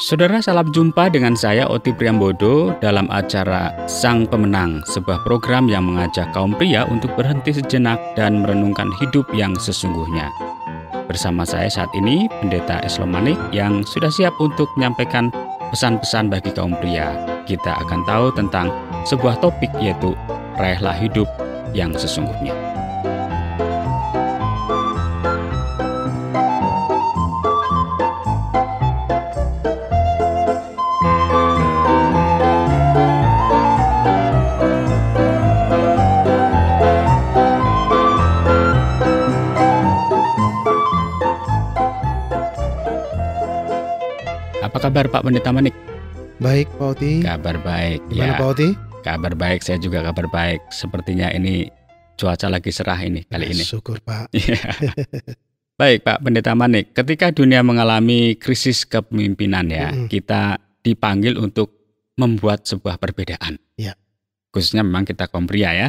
Saudara, salam jumpa dengan saya Oti Priambodo dalam acara Sang Pemenang, sebuah program yang mengajak kaum pria untuk berhenti sejenak dan merenungkan hidup yang sesungguhnya. Bersama saya saat ini, Pendeta Eslomanik yang sudah siap untuk menyampaikan pesan-pesan bagi kaum pria. Kita akan tahu tentang sebuah topik, yaitu raihlah hidup yang sesungguhnya. Apa kabar Pak Pendeta Manik? Baik Pak Oti. Kabar baik. Gimana Pak Oti? Kabar baik, saya juga kabar baik. Sepertinya ini cuaca lagi cerah ini kali ini. Syukur Pak. Baik Pak Pendeta Manik, ketika dunia mengalami krisis kepemimpinan kita dipanggil untuk membuat sebuah perbedaan. Ya. Khususnya memang kita kaum pria ya.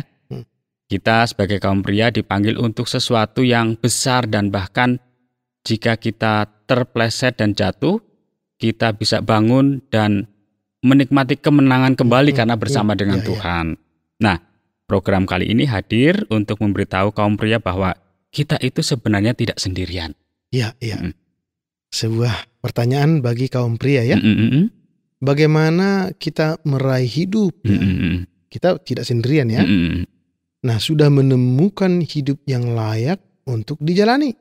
Kita sebagai kaum pria dipanggil untuk sesuatu yang besar, dan bahkan jika kita terpleset dan jatuh, kita bisa bangun dan menikmati kemenangan kembali karena bersama dengan Tuhan. Nah, program kali ini hadir untuk memberitahu kaum pria bahwa kita itu sebenarnya tidak sendirian. Iya. Sebuah pertanyaan bagi kaum pria ya. Bagaimana kita meraih hidup? Kita tidak sendirian ya. Nah, sudah menemukan hidup yang layak untuk dijalani.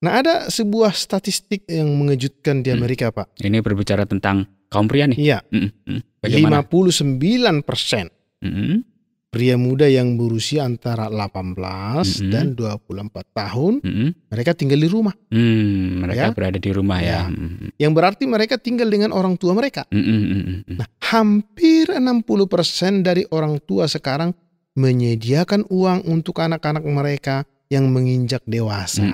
Nah, ada sebuah statistik yang mengejutkan di Amerika, Pak. Ini berbicara tentang kaum pria nih? Iya. Bagaimana? 59% pria muda yang berusia antara 18 dan 24 tahun, mereka tinggal di rumah. Mereka berada di rumah ya. Yang berarti mereka tinggal dengan orang tua mereka. Nah, hampir 60% dari orang tua sekarang menyediakan uang untuk anak-anak mereka yang menginjak dewasa.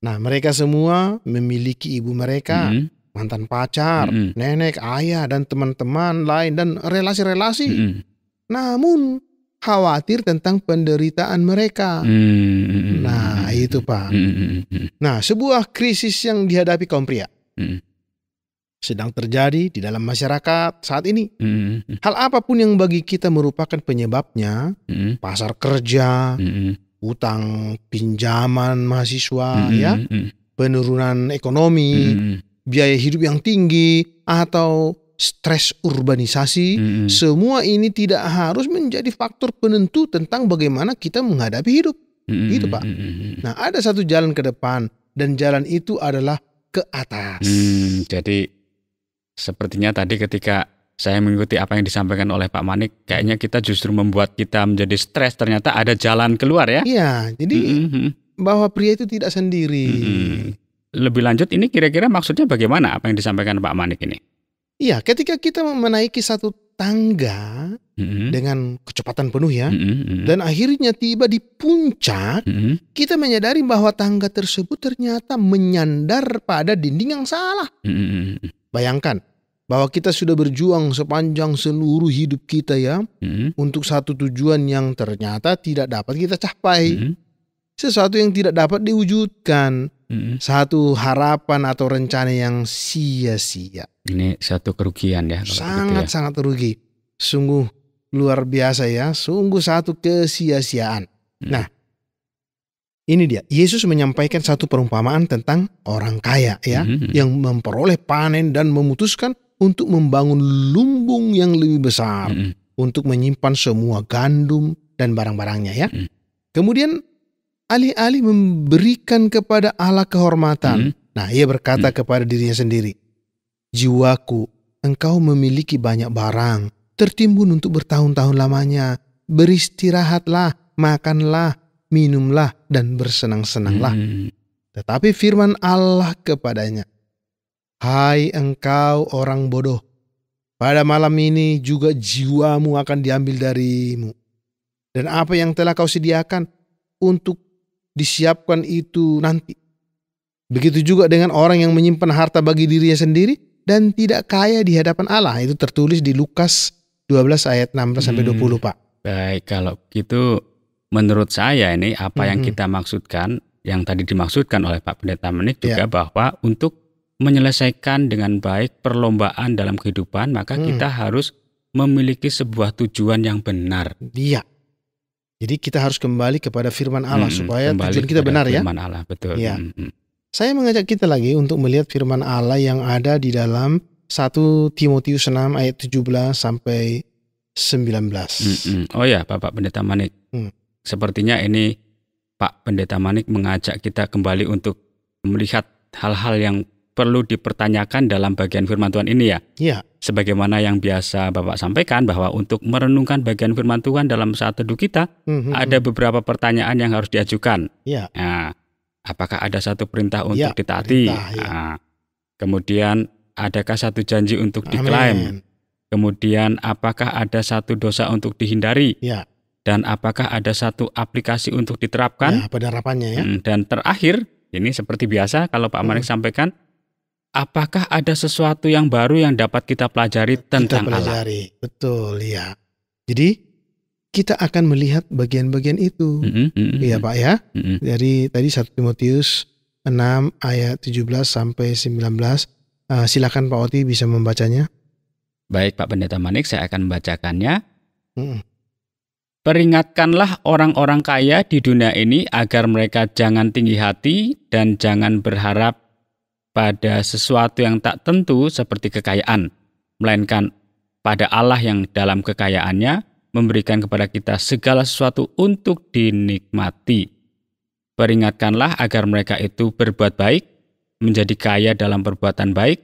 Nah, mereka semua memiliki ibu mereka, mantan pacar, nenek, ayah, dan teman-teman lain, dan relasi-relasi. Namun, khawatir tentang penderitaan mereka. Nah, itu Pak. Nah, sebuah krisis yang dihadapi kaum pria sedang terjadi di dalam masyarakat saat ini. Hal apapun yang bagi kita merupakan penyebabnya, pasar kerja, utang pinjaman mahasiswa, penurunan ekonomi, biaya hidup yang tinggi, atau stres urbanisasi, semua ini tidak harus menjadi faktor penentu tentang bagaimana kita menghadapi hidup. Gitu Pak. Nah, ada satu jalan ke depan, dan jalan itu adalah ke atas. Jadi sepertinya tadi ketika saya mengikuti apa yang disampaikan oleh Pak Manik, kayaknya kita justru membuat kita menjadi stres. Ternyata ada jalan keluar ya. Iya, jadi bahwa pria itu tidak sendiri. Lebih lanjut, ini kira-kira maksudnya bagaimana apa yang disampaikan Pak Manik ini? Iya, ketika kita menaiki satu tangga dengan kecepatan penuh ya, dan akhirnya tiba di puncak, kita menyadari bahwa tangga tersebut ternyata menyandar pada dinding yang salah. Bayangkan bahwa kita sudah berjuang sepanjang seluruh hidup kita ya, untuk satu tujuan yang ternyata tidak dapat kita capai. Sesuatu yang tidak dapat diwujudkan. Satu harapan atau rencana yang sia-sia. Ini satu kerugian ya. Sangat rugi. Sungguh luar biasa ya. Sungguh satu kesia-siaan. Nah, ini dia. Yesus menyampaikan satu perumpamaan tentang orang kaya ya, yang memperoleh panen dan memutuskan untuk membangun lumbung yang lebih besar, untuk menyimpan semua gandum dan barang-barangnya ya. Kemudian alih-alih memberikan kepada Allah kehormatan, nah ia berkata kepada dirinya sendiri, "Jiwaku, engkau memiliki banyak barang, tertimbun untuk bertahun-tahun lamanya. Beristirahatlah, makanlah, minumlah, dan bersenang-senanglah." Tetapi firman Allah kepadanya, "Hai engkau orang bodoh, pada malam ini juga jiwamu akan diambil darimu. Dan apa yang telah kau sediakan untuk disiapkan itu nanti. Begitu juga dengan orang yang menyimpan harta bagi dirinya sendiri dan tidak kaya di hadapan Allah." Itu tertulis di Lukas 12 ayat 16-20 Pak. Baik, kalau gitu menurut saya ini apa yang kita maksudkan, yang tadi dimaksudkan oleh Pak Pendeta Manik juga bahwa untuk menyelesaikan dengan baik perlombaan dalam kehidupan, maka kita harus memiliki sebuah tujuan yang benar. Iya. Jadi kita harus kembali kepada firman Allah supaya Kembali tujuan kita kepada benar ya. firman Allah, betul. Iya. Saya mengajak kita lagi untuk melihat firman Allah yang ada di dalam 1 Timotius 6 ayat 17 sampai 19. Oh ya, Bapak Pendeta Manik. Sepertinya ini Pak Pendeta Manik mengajak kita kembali untuk melihat hal-hal yang perlu dipertanyakan dalam bagian firman Tuhan ini ya. Iya. Sebagaimana yang biasa Bapak sampaikan bahwa untuk merenungkan bagian firman Tuhan dalam saat teduh kita, ada beberapa pertanyaan yang harus diajukan. Iya. Nah, apakah ada satu perintah untuk Ya, ditaati? perintah, ya. Nah, kemudian adakah satu janji untuk diklaim? Amin. Kemudian apakah ada satu dosa untuk dihindari? Ya. Dan apakah ada satu aplikasi untuk diterapkan? Ya, penerapannya ya. Dan terakhir, ini seperti biasa kalau Pak Manik sampaikan, apakah ada sesuatu yang baru yang dapat kita pelajari tentang Kita Allah? pelajari. Betul, ya. Jadi kita akan melihat bagian-bagian itu. Iya Pak ya. Dari tadi 1 Timotius 6 ayat 17 sampai 19. Silakan Pak Oti bisa membacanya. Baik Pak Pendeta Manik, saya akan membacakannya. Peringatkanlah orang-orang kaya di dunia ini agar mereka jangan tinggi hati dan jangan berharap pada sesuatu yang tak tentu seperti kekayaan, melainkan pada Allah yang dalam kekayaannya memberikan kepada kita segala sesuatu untuk dinikmati. Peringatkanlah agar mereka itu berbuat baik, menjadi kaya dalam perbuatan baik,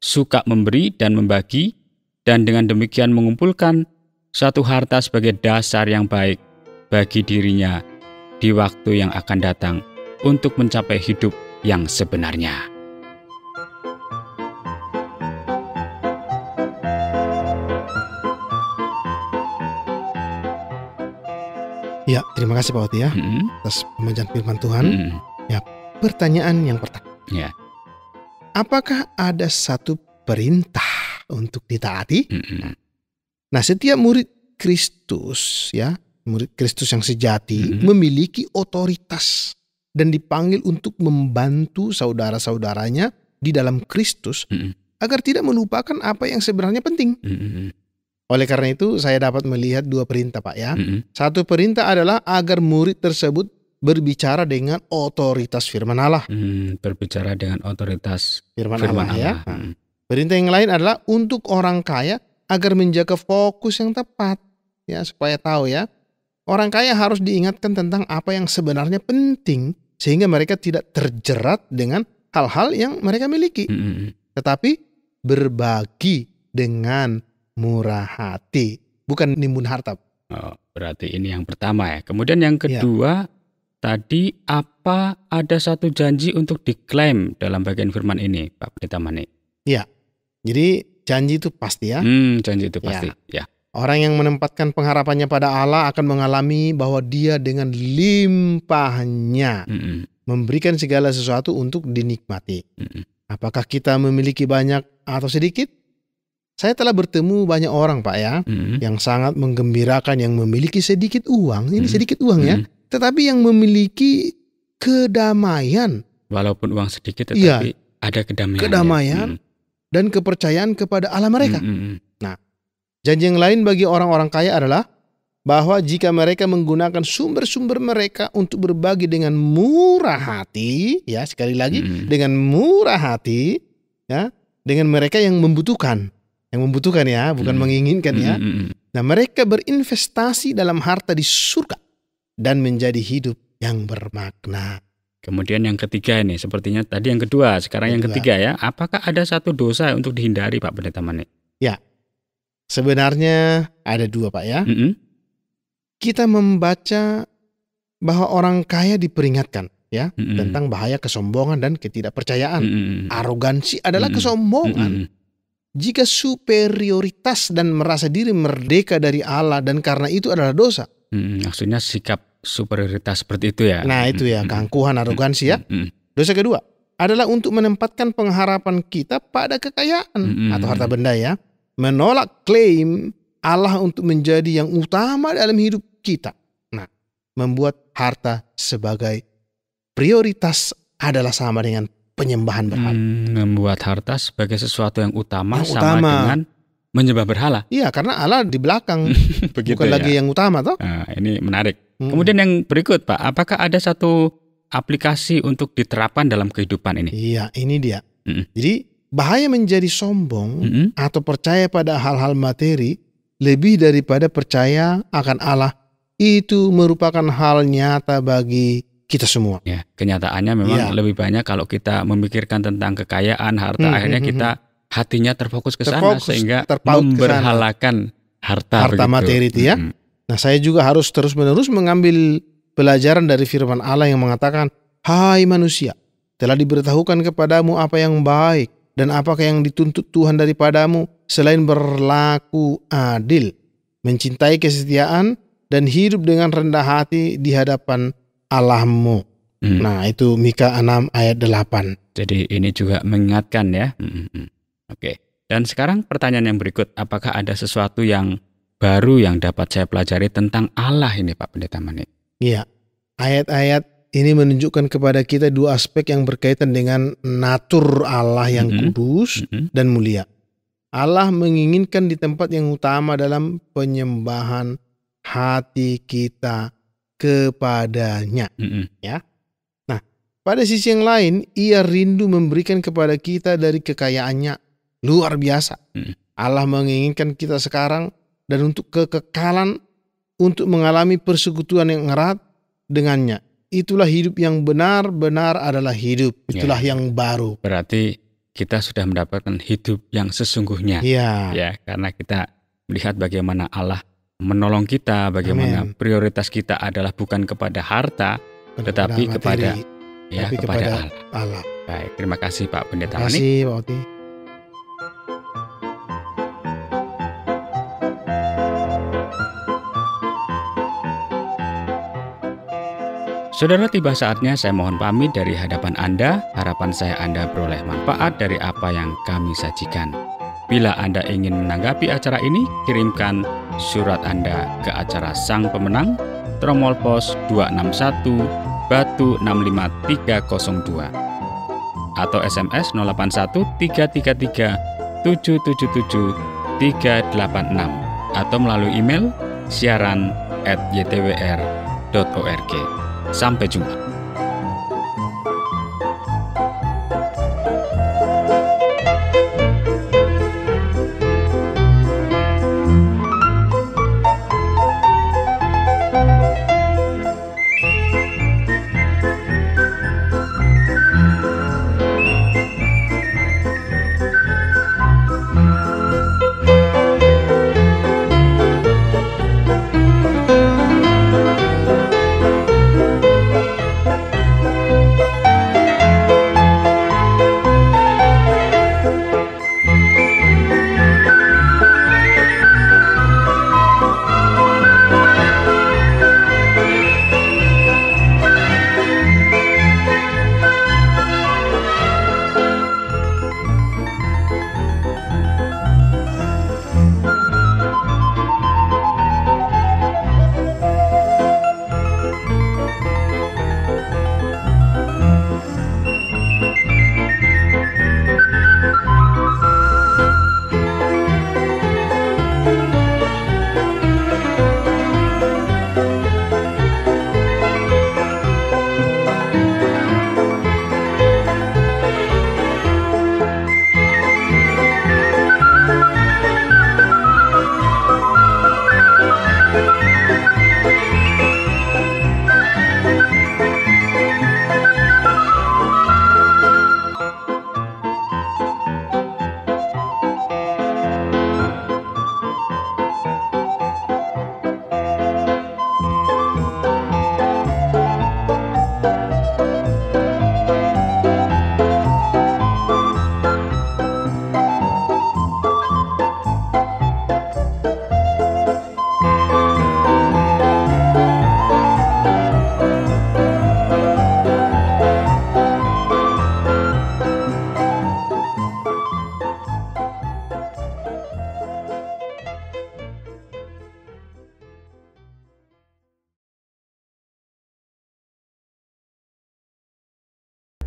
suka memberi dan membagi, dan dengan demikian mengumpulkan suatu harta sebagai dasar yang baik bagi dirinya di waktu yang akan datang untuk mencapai hidup yang sebenarnya. Ya, terima kasih Pak Oti ya atas pembacaan firman Tuhan. Ya, pertanyaan yang pertama. Ya. Apakah ada satu perintah untuk ditaati? Nah, setiap murid Kristus ya, murid Kristus yang sejati memiliki otoritas dan dipanggil untuk membantu saudara-saudaranya di dalam Kristus agar tidak melupakan apa yang sebenarnya penting. Oleh karena itu saya dapat melihat dua perintah Pak ya. Satu perintah adalah agar murid tersebut berbicara dengan otoritas firman Allah. Berbicara dengan otoritas firman Allah ya. Perintah yang lain adalah untuk orang kaya agar menjaga fokus yang tepat. Ya, supaya tahu ya. Orang kaya harus diingatkan tentang apa yang sebenarnya penting sehingga mereka tidak terjerat dengan hal-hal yang mereka miliki. Tetapi berbagi dengan murah hati, bukan nimbun harta. Oh, berarti ini yang pertama ya. Kemudian yang kedua, tadi apa ada satu janji untuk diklaim dalam bagian firman ini, Pak Pendeta Manik? Iya, jadi janji itu pasti ya. Janji itu pasti. Ya. Orang yang menempatkan pengharapannya pada Allah akan mengalami bahwa Dia dengan limpahnya memberikan segala sesuatu untuk dinikmati. Apakah kita memiliki banyak atau sedikit? Saya telah bertemu banyak orang Pak ya, yang sangat menggembirakan yang memiliki sedikit uang, ini sedikit uang ya, tetapi yang memiliki kedamaian. Walaupun uang sedikit tetapi ada kedamaian. Kedamaian dan kepercayaan kepada Allah mereka. Nah, janji yang lain bagi orang-orang kaya adalah bahwa jika mereka menggunakan sumber-sumber mereka untuk berbagi dengan murah hati, ya sekali lagi dengan murah hati, ya dengan mereka yang membutuhkan. Yang membutuhkan ya, bukan menginginkan ya. Nah, mereka berinvestasi dalam harta di surga dan menjadi hidup yang bermakna. Kemudian yang ketiga ini, sepertinya tadi yang kedua, sekarang yang ketiga ya. Apakah ada satu dosa untuk dihindari Pak Pendeta Manik? Ya, sebenarnya ada dua Pak ya. Kita membaca bahwa orang kaya diperingatkan ya tentang bahaya kesombongan dan ketidakpercayaan. Arogansi adalah kesombongan. Jika superioritas dan merasa diri merdeka dari Allah dan karena itu adalah dosa. Maksudnya sikap superioritas seperti itu ya. Nah itu ya, keangkuhan, arogansi ya. Dosa kedua adalah untuk menempatkan pengharapan kita pada kekayaan atau harta benda ya. Menolak klaim Allah untuk menjadi yang utama dalam hidup kita. Nah, membuat harta sebagai prioritas adalah sama dengan penyembahan berhala. Membuat harta sebagai sesuatu yang utama Yang sama utama. dengan menyembah berhala. Iya, karena Allah di belakang, Begitu bukan ya. lagi yang utama toh. Nah, ini menarik. Mm-mm. Kemudian yang berikut, Pak, apakah ada satu aplikasi untuk diterapkan dalam kehidupan ini? Iya, ini dia. Mm-mm. Jadi bahaya menjadi sombong Mm-mm. atau percaya pada hal-hal materi lebih daripada percaya akan Allah, itu merupakan hal nyata bagi kita semua. Ya, kenyataannya memang Iya. lebih banyak kalau kita memikirkan tentang kekayaan, harta, akhirnya kita hatinya terfokus ke sana Terfokus, sehingga terpaut ke sana. memberhalakan harta Harta begitu. materi itu ya. Mm-mm. Nah, saya juga harus terus-menerus mengambil pelajaran dari firman Allah yang mengatakan, "Hai manusia, telah diberitahukan kepadamu apa yang baik dan apakah yang dituntut Tuhan daripadamu selain berlaku adil, mencintai kesetiaan dan hidup dengan rendah hati di hadapan Allahmu." Mm. Nah, itu Mika 6 ayat 8. Jadi ini juga mengingatkan ya. Oke. Dan sekarang pertanyaan yang berikut, apakah ada sesuatu yang baru yang dapat saya pelajari tentang Allah ini, Pak Pendeta Mani? Iya, ayat-ayat ini menunjukkan kepada kita dua aspek yang berkaitan dengan natur Allah yang kudus Mm-mm. dan mulia. Allah menginginkan di tempat yang utama dalam penyembahan hati kita kepadanya. Mm-mm. Pada sisi yang lain, ia rindu memberikan kepada kita dari kekayaannya luar biasa. Allah menginginkan kita sekarang dan untuk kekekalan, untuk mengalami persekutuan yang erat dengannya. Itulah hidup yang benar-benar adalah hidup. Itulah yang baru. Berarti kita sudah mendapatkan hidup yang sesungguhnya. Iya. Ya, karena kita melihat bagaimana Allah menolong kita, bagaimana Amin. prioritas kita adalah bukan kepada harta, Bukan tetapi materi, kepada tapi kepada Allah. Allah. Baik, terima kasih Pak Pendeta Terima Mani. kasih, Pak Oti. Saudara, tiba saatnya saya mohon pamit dari hadapan Anda. Harapan saya Anda beroleh manfaat dari apa yang kami sajikan. Bila Anda ingin menanggapi acara ini, kirimkan surat Anda ke acara Sang Pemenang, Tromol Pos 261, Batu 65302, atau SMS 081 333 777 386, atau melalui email siaran@ytwr.org. Sampai jumpa.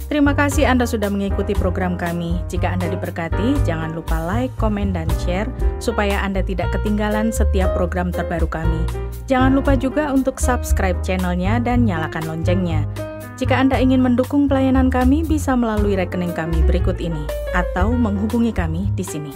Terima kasih Anda sudah mengikuti program kami. Jika Anda diberkati, jangan lupa like, komen, dan share supaya Anda tidak ketinggalan setiap program terbaru kami. Jangan lupa juga untuk subscribe channelnya dan nyalakan loncengnya. Jika Anda ingin mendukung pelayanan kami, bisa melalui rekening kami berikut ini atau menghubungi kami di sini.